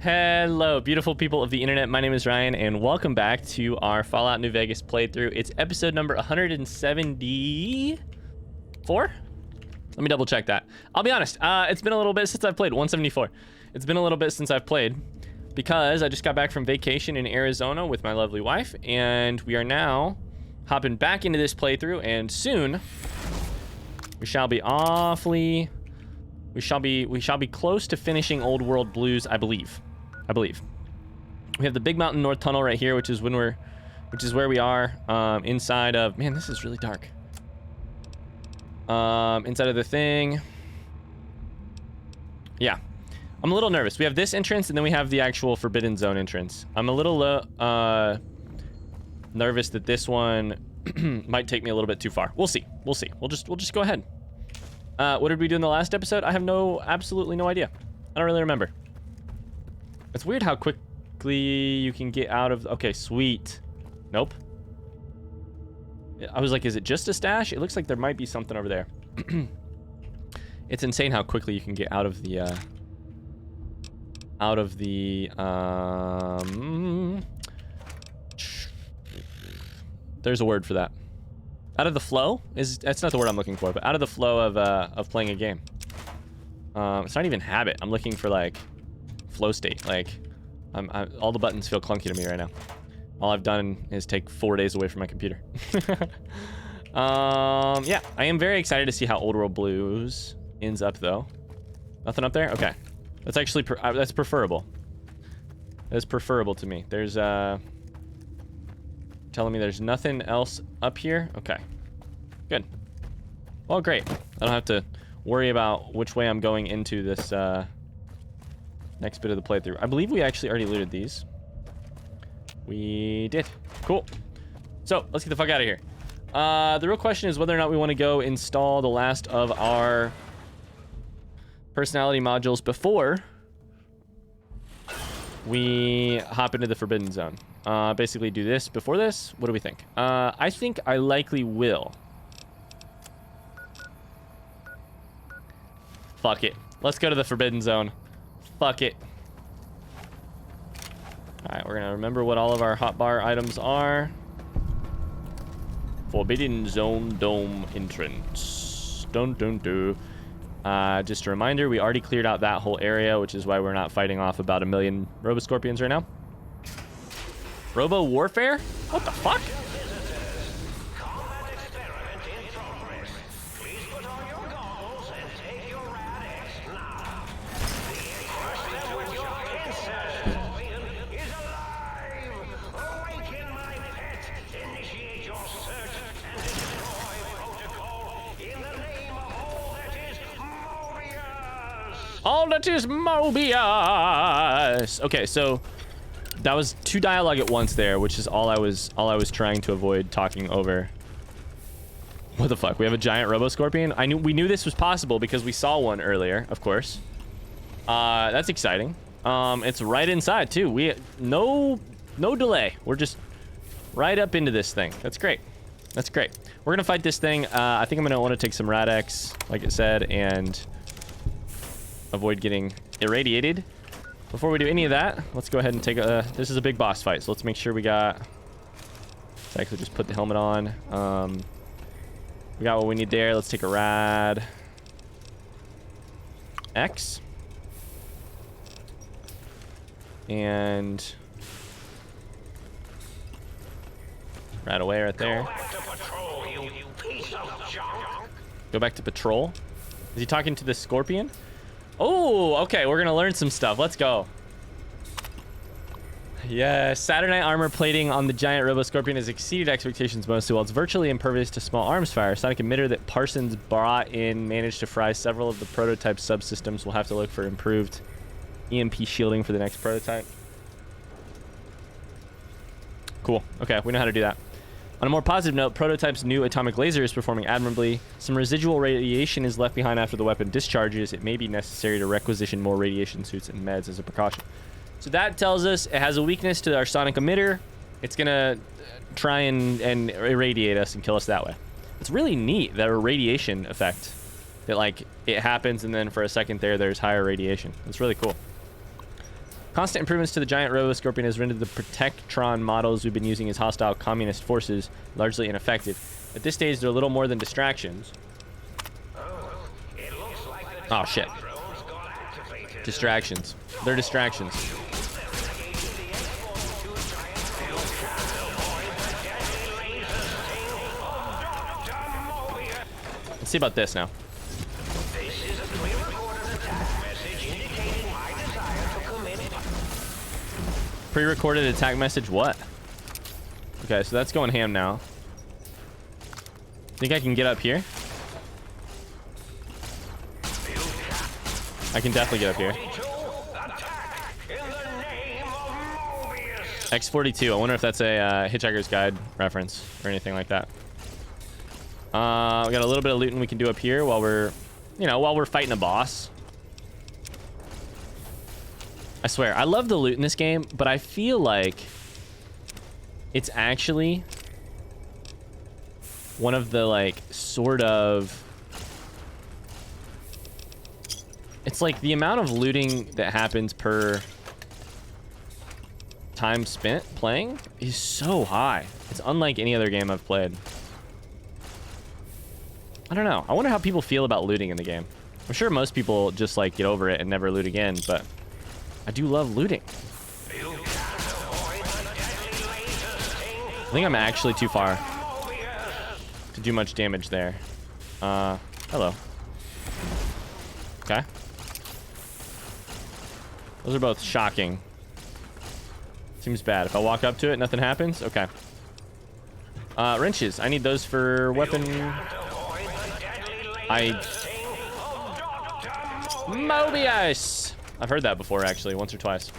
Hello, beautiful people of the internet. My name is Ryan, and welcome back to our Fallout New Vegas playthrough. It's episode number 174? Let me double check that. I'll be honest, it's been a little bit since I've played. 174. It's been a little bit since I've played because I just got back from vacation in Arizona with my lovely wife, and we are now hopping back into this playthrough, and soon we shall be close to finishing Old World Blues, I believe. We have the Big Mountain North Tunnel right here, which is where we are, inside of, man, this is really dark. Inside of the thing. Yeah, I'm a little nervous. We have this entrance, and then we have the actual Forbidden Zone entrance. I'm a little nervous that this one might take me a little bit too far. We'll see. We'll just go ahead. What did we do in the last episode? I have absolutely no idea. I don't really remember. It's weird how quickly you can get out of... Okay, sweet. Nope. I was like, is it just a stash? It looks like there might be something over there. It's insane how quickly you can get out of the... There's a word for that. Out of the flow? That's not the word I'm looking for, but out of the flow of playing a game. It's not even habit. I'm looking for, like, flow state. Like, all the buttons feel clunky to me right now. All I've done is take 4 days away from my computer. Yeah, I am very excited to see how Old World Blues ends up, though. Nothing up there? Okay. That's actually, that's preferable. That's preferable to me. There's, telling me there's nothing else up here? Okay. Good. Well, great. I don't have to worry about which way I'm going into this, next bit of the playthrough. I believe we actually already looted these. We did. Cool. So, let's get the fuck out of here. The real question is whether or not we want to go install the last of our personality modules before we hop into the Forbidden Zone. Basically do this before this. What do we think? I think I likely will. Fuck it. Let's go to the Forbidden Zone. Fuck it. Alright, we're gonna remember what all of our hotbar items are. Forbidden Zone Dome entrance. Dun dun dun. Just a reminder, we already cleared out that whole area, which is why we're not fighting off about 1 million robo scorpions right now. Robo warfare? What the fuck? All that is Mobius. Okay, so that was 2 dialogue at once there, which is all I was trying to avoid talking over. What the fuck? We have a giant robo scorpion. We knew this was possible because we saw one earlier, of course. That's exciting. It's right inside too. No delay. We're just right up into this thing. That's great. That's great. We're gonna fight this thing. I think I'm gonna want to take some Rad-X, like it said, and avoid getting irradiated. Before we do any of that, let's go ahead and take a... This is a big boss fight, so let's make sure we got... Let's actually just put the helmet on. We got what we need there. Let's take a Rad-X. And... Right away right there. Go back to patrol, you piece of junk. Go back to patrol? Is he talking to the scorpion? Oh, okay, we're gonna learn some stuff. Let's go. Yeah, Saturnite armor plating on the giant Robo Scorpion has exceeded expectations mostly. While it's virtually impervious to small arms fire, sonic emitter that Parsons brought in managed to fry several of the prototype subsystems. We'll have to look for improved EMP shielding for the next prototype. Cool. Okay, we know how to do that. On a more positive note, Prototype's new atomic laser is performing admirably. Some residual radiation is left behind after the weapon discharges. It may be necessary to requisition more radiation suits and meds as a precaution. So that tells us it has a weakness to our sonic emitter. It's gonna try and irradiate us and kill us that way. It's really neat, that radiation effect. That, like, it happens and then for a second there's higher radiation. It's really cool. Constant improvements to the giant robo scorpion has rendered the Protectron models we've been using as hostile communist forces largely ineffective. At this stage, they're a little more than distractions. Oh, shit. Distractions. They're distractions. Let's see about this now. Pre-recorded attack message, what? Okay, so that's going ham now. Think I can get up here? I can definitely get up here. X42. I wonder if that's a Hitchhiker's Guide reference or anything like that. We got a little bit of looting we can do up here while we're, while we're fighting a boss. I swear, I love the loot in this game, but I feel like it's actually one of the, sort of... It's like the amount of looting that happens per time spent playing is so high. It's unlike any other game I've played. I don't know. I wonder how people feel about looting in the game. I'm sure most people just, get over it and never loot again, but I do love looting. I think I'm actually too far to do much damage there. Hello. Okay. Those are both shocking. Seems bad. If I walk up to it, nothing happens? Okay. Wrenches. I need those for weapon... Mobius! I've heard that before, actually. Once or twice.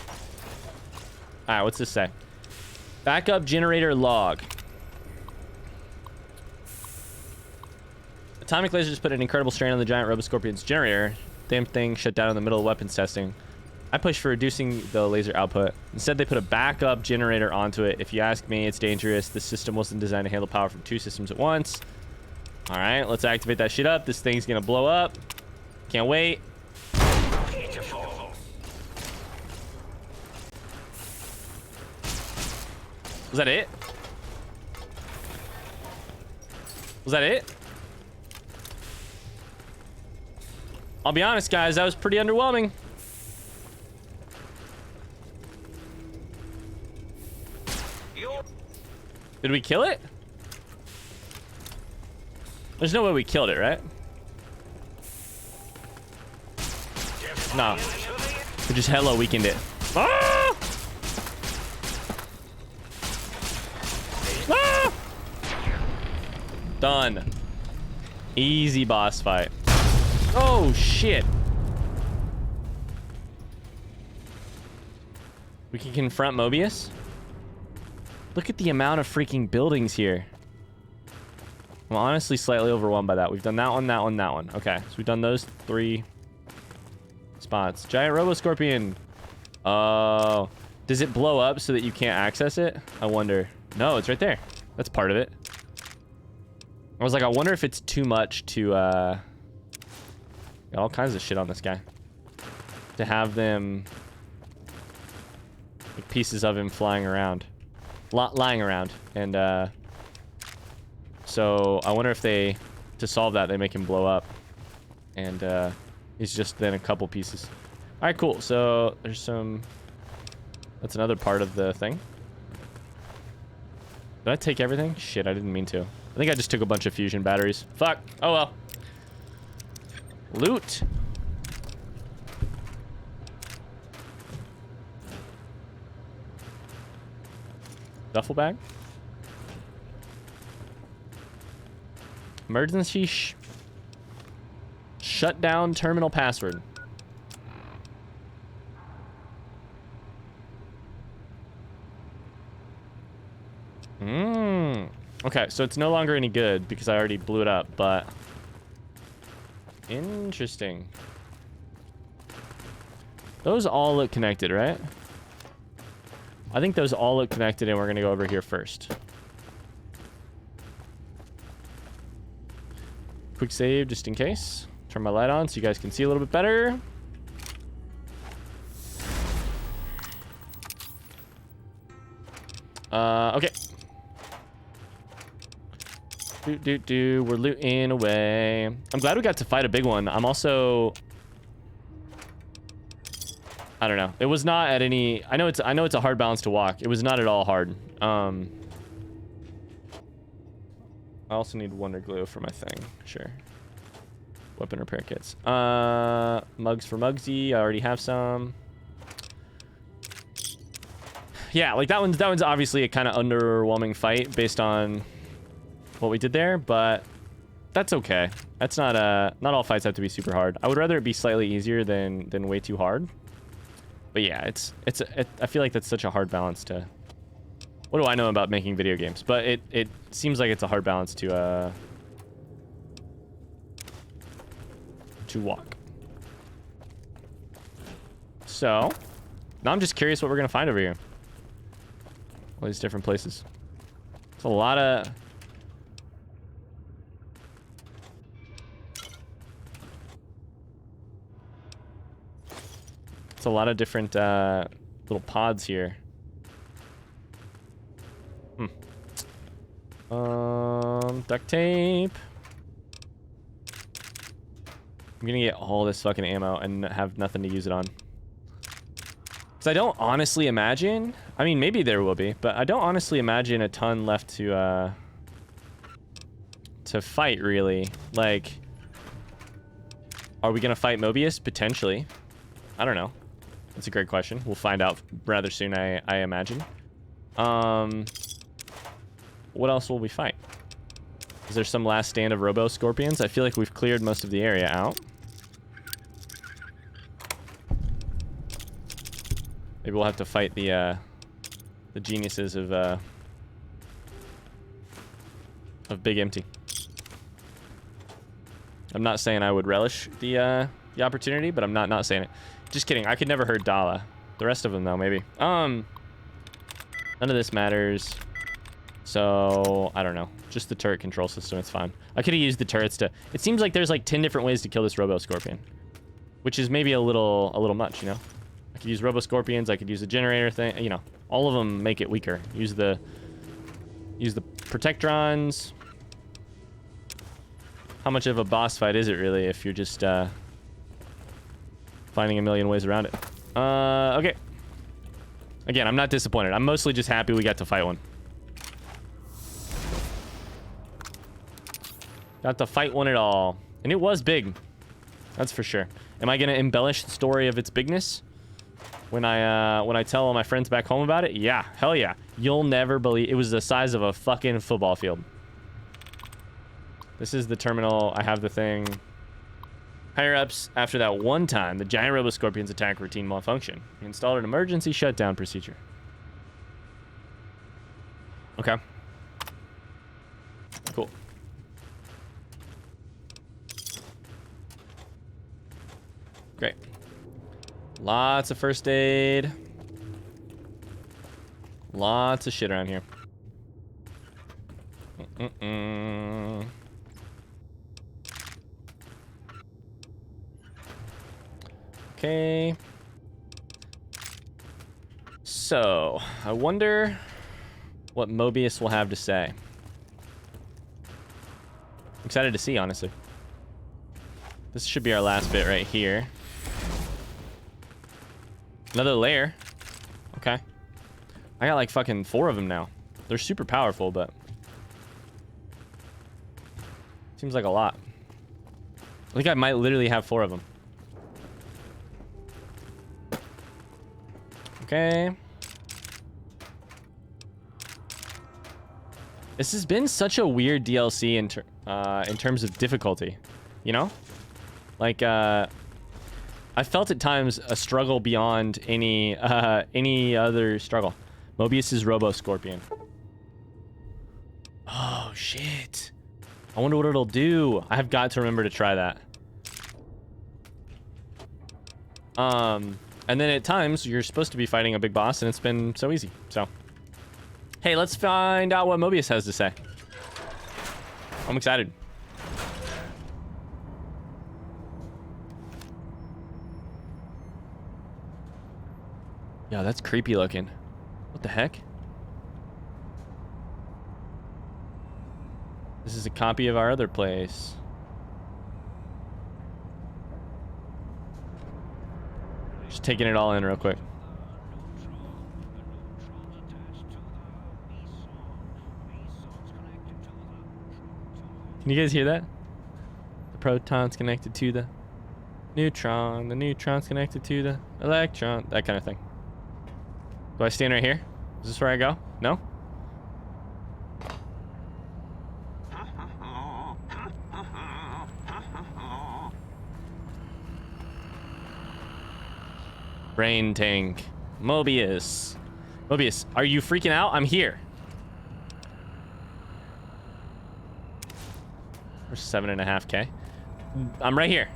Alright, what's this say? Backup generator log. Atomic lasers put an incredible strain on the giant Roboscorpion's generator. Damn thing shut down in the middle of weapons testing. I pushed for reducing the laser output. Instead, they put a backup generator onto it. If you ask me, it's dangerous. The system wasn't designed to handle power from 2 systems at once. All right, let's activate that shit up. This thing's gonna blow up. Can't wait. Was that it? Was that it? I'll be honest, guys, that was pretty underwhelming. Did we kill it? There's no way we killed it, right? No. We just hella weakened it. Ah! Ah! Done. Easy boss fight. Oh, shit. We can confront Mobius? Look at the amount of freaking buildings here. I'm honestly slightly overwhelmed by that. We've done that one, that one, that one. Okay, so we've done those 3 spots. Giant Roboscorpion. Oh. Does it blow up so that you can't access it? I wonder. No, it's right there. That's part of it. I was like, I wonder if it's too much to, got all kinds of shit on this guy. To have them, like, pieces of him flying around. Lying around. And, so I wonder if they, to solve that, they make him blow up. And, he's just then a couple pieces. All right, cool. So there's some, that's another part of the thing. Did I take everything? Shit, I didn't mean to. I think I just took a bunch of fusion batteries. Fuck. Oh, well. Loot. Duffel bag. Emergency shut down terminal password. Okay, so it's no longer any good because I already blew it up, but interesting. Those all look connected, right? I think those all look connected, and we're gonna go over here first. Quick save just in case. Turn my light on so you guys can see a little bit better. Okay. We're looting away. I'm glad we got to fight a big one. I'm also... I don't know. It was not at any... I know it's a hard balance to walk. It was not at all hard. I also need Wonder Glue for my thing. Sure. Weapon repair kits. Mugs for Mugsy. I already have some. Yeah, like that one's obviously a kind of underwhelming fight based on what we did there, but that's okay. That's not all fights have to be super hard. I would rather it be slightly easier than way too hard. But yeah, I feel like that's such a hard balance to... What do I know about making video games? But it seems like it's a hard balance to walk. So, now I'm just curious what we're gonna find over here. All these different places. It's a lot of... It's a lot of different little pods here. Duct tape. I'm gonna get all this fucking ammo and have nothing to use it on. Because I don't honestly imagine... I mean, maybe there will be, but I don't honestly imagine a ton left to fight, really. Like, are we gonna fight Mobius? Potentially. I don't know. That's a great question. We'll find out rather soon, I imagine. What else will we fight? Is there some last stand of robo scorpions? I feel like we've cleared most of the area out. Maybe we'll have to fight the geniuses of Big Empty. I'm not saying I would relish the opportunity, but I'm not saying it. Just kidding. I could never hurt Dala. The rest of them, though, maybe. None of this matters. So, I don't know. Just the turret control system, it's fine. I could have used the turrets to... It seems like there's like 10 different ways to kill this Robo Scorpion. Which is maybe a little much, you know? I could use Robo Scorpions, I could use the generator thing, you know. All of them make it weaker. Use the Protectrons. How much of a boss fight is it really if you're just finding a million ways around it? Okay. Again, I'm not disappointed. I'm mostly just happy we got to fight one. Got to fight one at all. And it was big. That's for sure. Am I going to embellish the story of its bigness when I tell all my friends back home about it? Yeah. Hell yeah. You'll never believe... It was the size of a fucking football field. This is the terminal. I have the thing. Higher ups, after that one time, the giant Robo Scorpion's attack routine malfunction. We installed an emergency shutdown procedure. Okay. Cool. Great. Lots of first aid. Lots of shit around here. Okay. So, I wonder what Mobius will have to say. I'm excited to see, honestly. This should be our last bit right here. Another layer. Okay. I got like fucking 4 of them now. They're super powerful, but... Seems like a lot. I think I might literally have 4 of them. Okay. This has been such a weird DLC in terms of difficulty, you know? Like, I felt at times a struggle beyond any other struggle. Mobius's Robo Scorpion. Oh, shit. I wonder what it'll do. I have got to remember to try that. And then at times, you're supposed to be fighting a big boss, and it's been so easy. So, hey, let's find out what Mobius has to say. I'm excited. Yo, that's creepy looking. What the heck? This is a copy of our other place. Just taking it all in real quick. Can you guys hear that? The proton's connected to the neutron. The neutron's connected to the electron. That kind of thing. Do I stand right here? Is this where I go? No? Brain tank. Mobius. Mobius, are you freaking out? I'm here. We're 7.5K. I'm right here.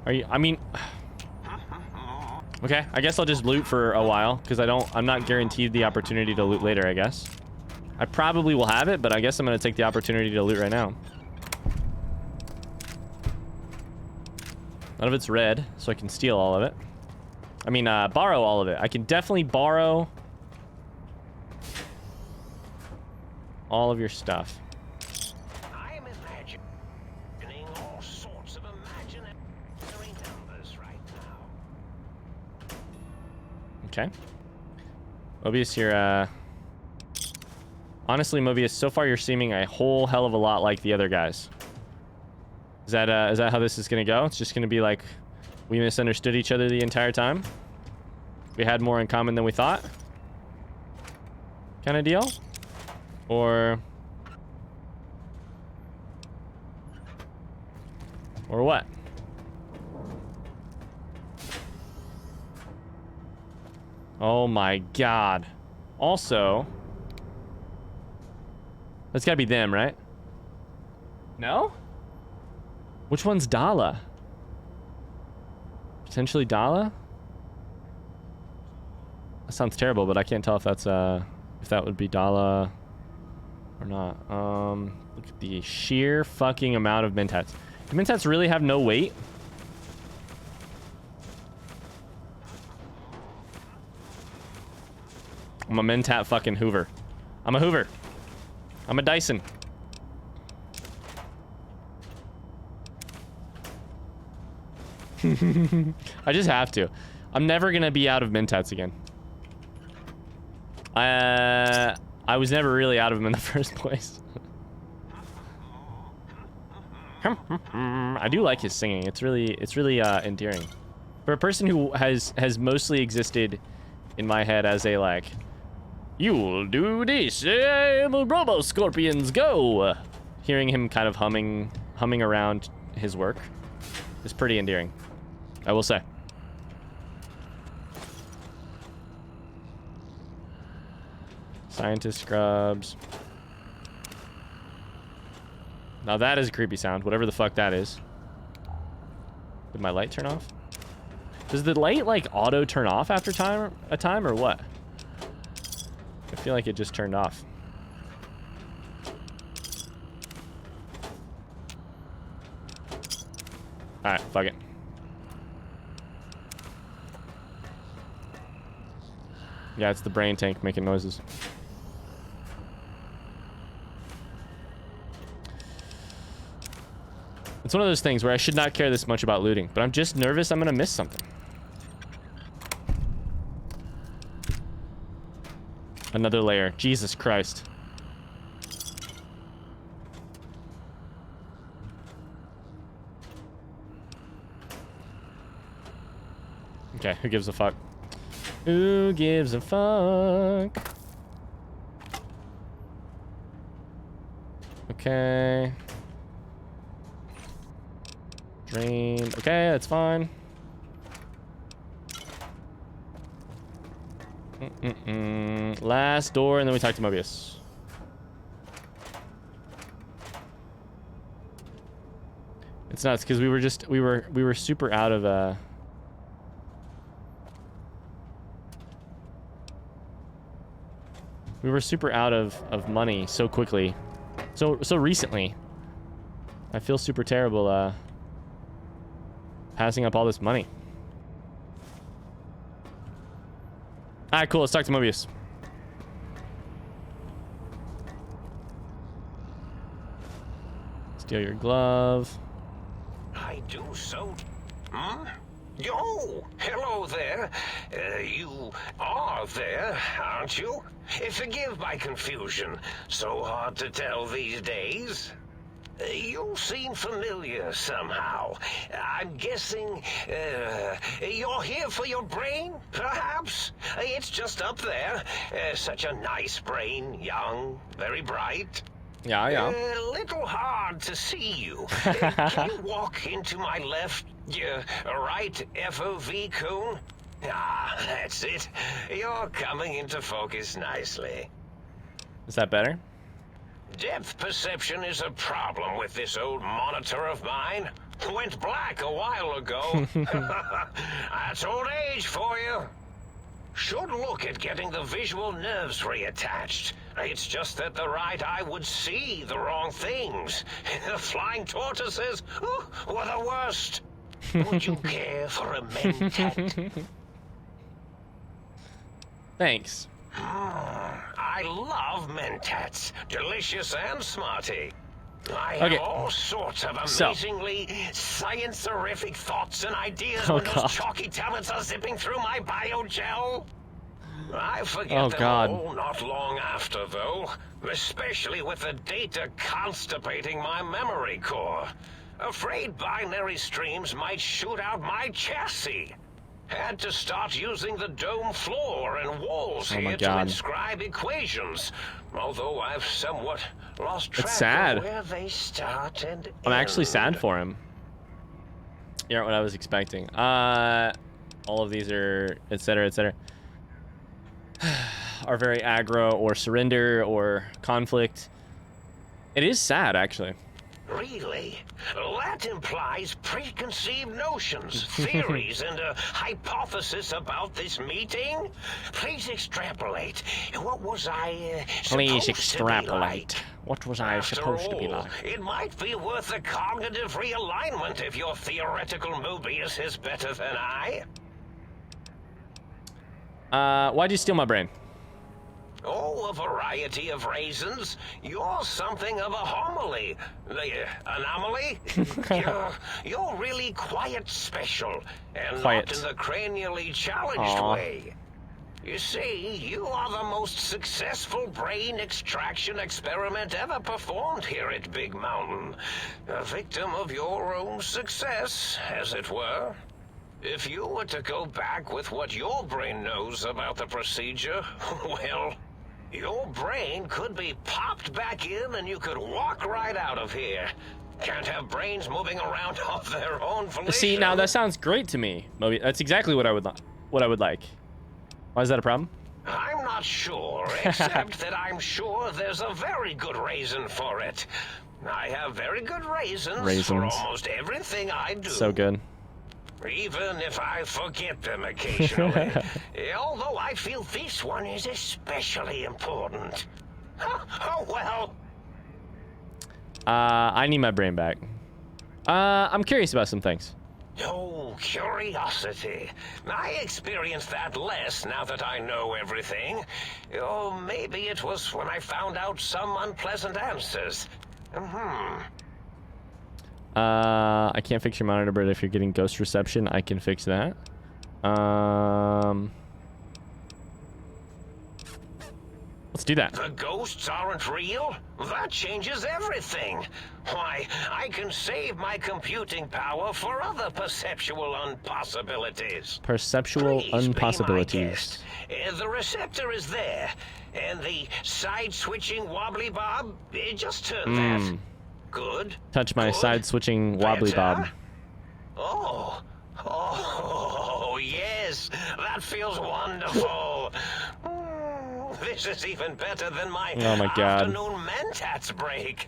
Are you? I mean, okay. I guess I'll just loot for a while because I'm not guaranteed the opportunity to loot later. I guess I probably will have it, but I guess I'm gonna take the opportunity to loot right now. None of it's red, so I can steal all of it. I mean, borrow all of it. I can definitely borrow all of your stuff. I am imagining all sorts of imaginary numbers right now. Okay. Mobius, you're, honestly, Mobius, so far you're seeming a whole hell of a lot like the other guys. Is that how this is gonna go? It's just gonna be like we misunderstood each other the entire time? We had more in common than we thought? Kind of deal? Or what? Oh my god. Also, that's gotta be them, right? No? Which one's Dala? Potentially Dala? That sounds terrible, but I can't tell if that's if that would be Dala or not. Look at the sheer fucking amount of mentats. Do mentats really have no weight? I'm a mentat fucking Hoover. I'm a Hoover. I'm a Dyson. I just have to. I'm never gonna be out of mentats again. I was never really out of them in the first place. I do like his singing. It's really endearing. For a person who has mostly existed in my head as a like, you'll do this, robo scorpions go. Hearing him kind of humming around his work is pretty endearing, I will say. Scientist scrubs. Now that is a creepy sound, whatever the fuck that is. Did my light turn off? Does the light like auto turn off after a time or what? I feel like it just turned off. Alright, fuck it. Yeah, it's the brain tank making noises. It's one of those things where I should not care this much about looting, but I'm just nervous I'm gonna miss something. Another layer. Jesus Christ. Okay, who gives a fuck? Who gives a fuck? Okay. Drain. Okay, that's fine. Last door, and then we talk to Mobius. It's nuts because we were super out of we were super out of money so quickly, so recently. I feel super terrible passing up all this money. Alright, cool. Let's talk to Mobius. Steal your glove. I do so. Hmm? Oh, hello there. You are there, aren't you? Forgive my confusion. So hard to tell these days. You seem familiar somehow. I'm guessing, you're here for your brain, perhaps? It's just up there. Such a nice brain, young, very bright. Yeah, yeah. A little hard to see you. Can you walk into my left, right FOV cone? Ah, that's it. You're coming into focus nicely. Is that better? Depth perception is a problem with this old monitor of mine. Went black a while ago. That's old age for you. Should look at getting the visual nerves reattached. It's just that the right eye would see the wrong things. The flying tortoises were the worst. Would you care for a mentat? Thanks. I love mentats. Delicious and smarty. I Okay. have all sorts of amazingly science-terrific thoughts and ideas Oh, when God. those chalky tablets are zipping through my biogel. I forget Oh, them God. all not long after, though. Especially with the data constipating my memory core. Afraid binary streams might shoot out my chassis. Had to start using the dome floor and walls Oh my here to God. inscribe equations. Although I've somewhat lost track sad. of where they start and I'm actually end. sad for him. You aren't what I was expecting. All of these are, etc., etc., are very aggro or surrender or conflict. It is sad, actually. Really? That implies preconceived notions, theories, and a hypothesis about this meeting? Please extrapolate. What was I Please supposed extrapolate. to be like? What was I After supposed to be all, like? it might be worth a cognitive realignment if your theoretical Mobius is better than I. Why'd you steal my brain? Oh, a variety of reasons. You're something of a homily. Anomaly? you're really quite special, and Quiet. not in the cranially challenged Aw. way. You see, you are the most successful brain extraction experiment ever performed here at Big Mountain. A victim of your own success, as it were. If you were to go back with what your brain knows about the procedure, well, your brain could be popped back in and you could walk right out of here. Can't have brains moving around of their own volition. See, now that sounds great to me, Moby. That's exactly what I would like. Why is that a problem? I'm not sure, except that I'm sure there's a very good reason for it. I have very good reasons for almost everything I do. So good. Even if I forget them occasionally. Although I feel this one is especially important. Oh, well. I need my brain back. I'm curious about some things. Oh, curiosity. I experience that less now that I know everything. Oh, maybe it was when I found out some unpleasant answers. I can't fix your monitor, but if you're getting ghost reception, I can fix that. Let's do that. The ghosts aren't real? That changes everything. Why, I can save my computing power for other perceptual unpossibilities. Perceptual Please be my unpossibilities. guest. The receptor is there, and the side-switching wobbly bob, just turn that. Good. Touch my Good. side switching wobbly Better? bob. Oh, yes, that feels wonderful. This is even better than my, Oh my God. afternoon mentats break.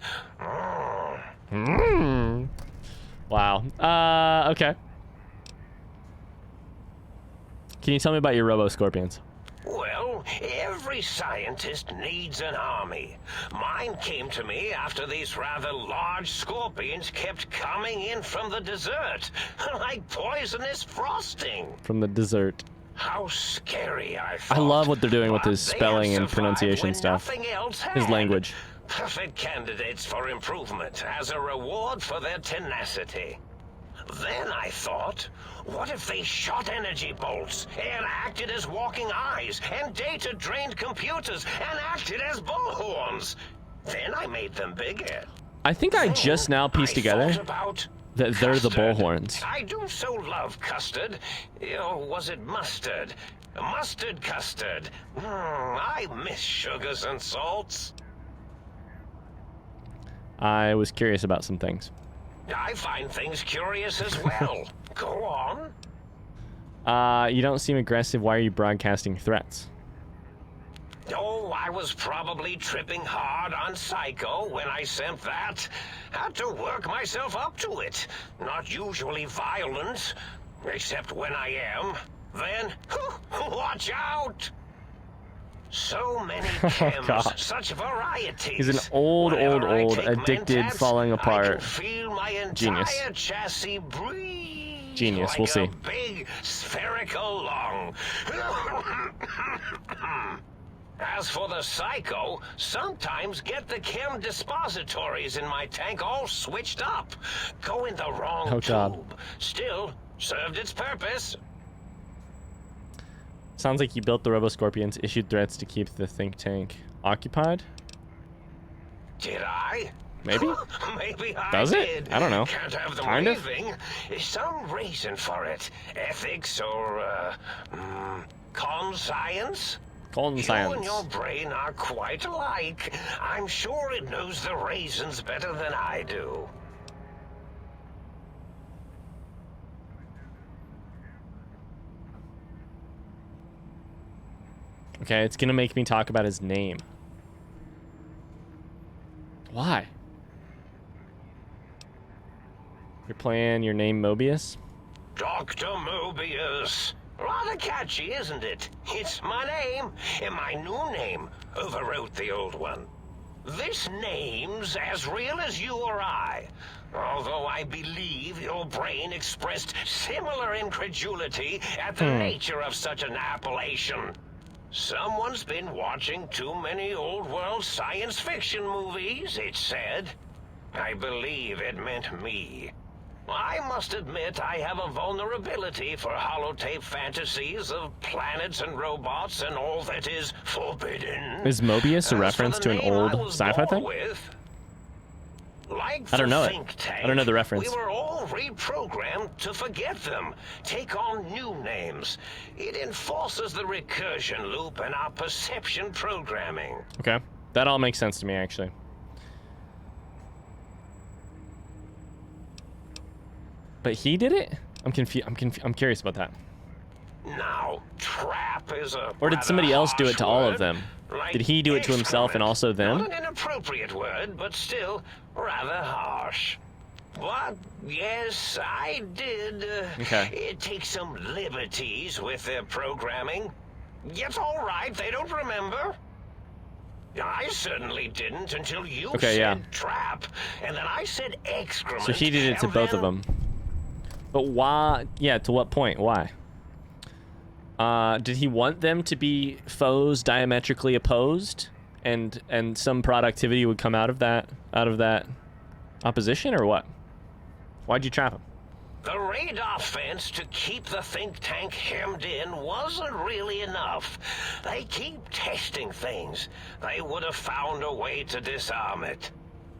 Wow. Okay. Can you tell me about your robo scorpions? Well, every scientist needs an army. Mine came to me after these rather large scorpions kept coming in from the desert, like poisonous frosting. From the dessert. How scary I thought. I love what they're doing with his But they spelling have and survived pronunciation when stuff. nothing else His had. language. Perfect candidates for improvement as a reward for their tenacity. Then I thought, what if they shot energy bolts and acted as walking eyes and data-drained computers and acted as bullhorns? Then I made them bigger. I think I just now pieced together that they're the bullhorns. I do so love custard. Or was it mustard? Mustard custard. I miss sugars and salts. I was curious about some things. I find things curious as well. Go on. You don't seem aggressive. Why are you broadcasting threats? Oh, I was probably tripping hard on Psycho when I sent that. Had to work myself up to it. Not usually violent, except when I am. Then, watch out! So many chems, such varieties. He's an old, addicted, falling apart. I can feel my Genius. entire chassis breathe. Genius, like we'll see. A big spherical lung. As for the Psycho, sometimes get the chem dispositories in my tank all switched up. Go in the wrong tube. Still, served its purpose. Sounds like you built the Robo Scorpions, issued threats to keep the think tank occupied. Did I? Maybe? Maybe I Does it? did. I don't know. Can't have them Kind of. leaving. Some reason for it. Ethics or, conscience? Conscience. You and your brain are quite alike. I'm sure it knows the raisins better than I do. Okay, it's gonna make me talk about his name. Why? You're playing your name Mobius? Dr. Mobius. Rather catchy, isn't it? It's my name, and my new name overwrote the old one. This name's as real as you or I. Although I believe your brain expressed similar incredulity at the nature of such an appellation. Someone's been watching too many old-world science fiction movies, it said. I believe it meant me. I must admit I have a vulnerability for holotape fantasies of planets and robots and all that is forbidden. Is Mobius a reference to an old sci-fi thing? Like I don't know it. Tank, I don't know the reference. We were all reprogrammed to forget them, take on new names. It enforces the recursion loop in our perception programming. Okay, that all makes sense to me, actually. But he did it? I'm confused. I'm curious about that. Now, trap is a Or did somebody else do it to all of them? Like Did he do it to himself and also them? Not an inappropriate word, but still rather harsh. But yes, I did. Take some liberties with their programming. It's all right. They don't remember. I certainly didn't until you said trap, and then I said excrement. So he did it to both of them. But why? Yeah, to what point? Why? Did he want them to be foes diametrically opposed, and some productivity would come out of that opposition, or what? Why'd you trap him? The radar fence to keep the think tank hemmed in wasn't really enough. They keep testing things. They would have found a way to disarm it.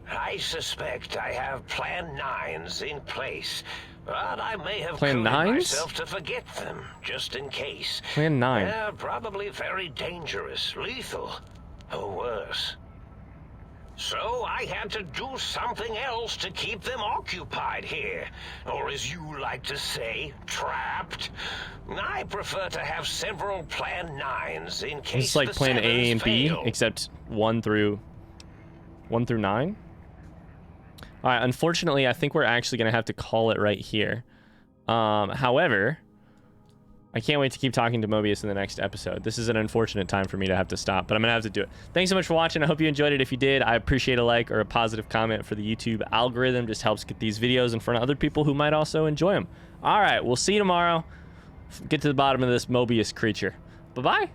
I suspect I have Plan 9s in place, but I may have Plan 9s? myself to forget them, just in case. Plan 9. They're probably very dangerous, lethal, or worse. So I had to do something else to keep them occupied here. Or as you like to say, trapped. I prefer to have several Plan 9s in case It's like Plan A and B, fail. except 1 through 9. All right, unfortunately, I think we're actually going to have to call it right here. However, I can't wait to keep talking to Mobius in the next episode. This is an unfortunate time for me to have to stop, but I'm going to have to do it. Thanks so much for watching. I hope you enjoyed it. If you did, I appreciate a like or a positive comment for the YouTube algorithm. Just helps get these videos in front of other people who might also enjoy them. All right, we'll see you tomorrow. Get to the bottom of this Mobius creature. Bye-bye.